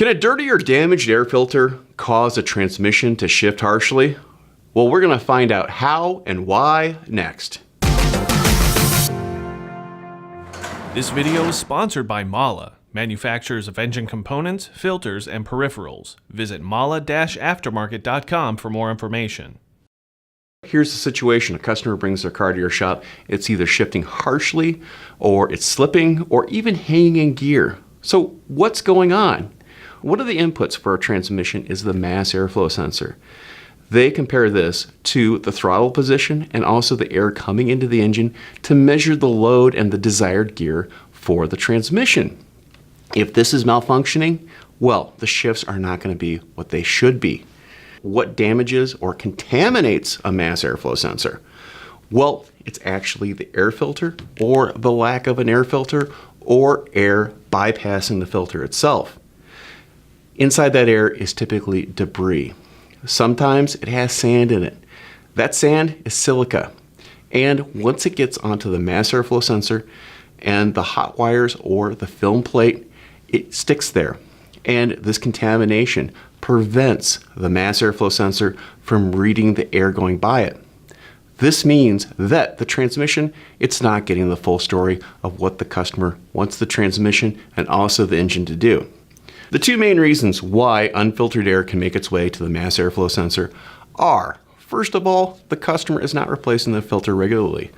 Can a dirty or damaged air filter cause a transmission to shift harshly? Well, we're going to find out how and why next. This video is sponsored by Mala, manufacturers of engine components, filters, and peripherals. Visit mala-aftermarket.com for more information. Here's the situation. A customer brings their car to your shop. It's either shifting harshly, or it's slipping, or even hanging in gear. So what's going on? One of the inputs for a transmission is the mass airflow sensor. They compare this to the throttle position and also the air coming into the engine to measure the load and the desired gear for the transmission. If this is malfunctioning, well, the shifts are not going to be what they should be. What damages or contaminates a mass airflow sensor? Well, it's actually the air filter or the lack of an air filter or air bypassing the filter itself. Inside that air is typically debris. Sometimes it has sand in it. That sand is silica. And once it gets onto the mass airflow sensor and the hot wires or the film plate, it sticks there. And this contamination prevents the mass airflow sensor from reading the air going by it. This means that the transmission, it's not getting the full story of what the customer wants the transmission and also the engine to do. The two main reasons why unfiltered air can make its way to the mass airflow sensor are, first of all, the customer is not replacing the filter regularly.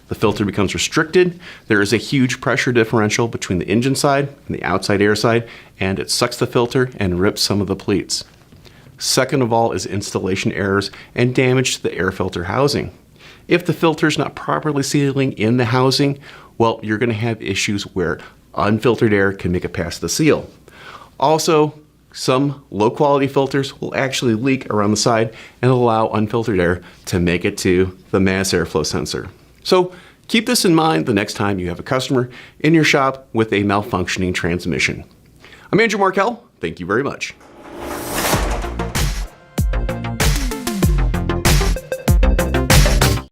The filter becomes restricted, there is a huge pressure differential between the engine side and the outside air side, and it sucks the filter and rips some of the pleats. Second of all is installation errors and damage to the air filter housing. If the filter is not properly sealing in the housing, well, you're going to have issues where unfiltered air can make it past the seal. Also, some low-quality filters will actually leak around the side and allow unfiltered air to make it to the mass airflow sensor. So keep this in mind the next time you have a customer in your shop with a malfunctioning transmission. I'm Andrew Markel. Thank you very much.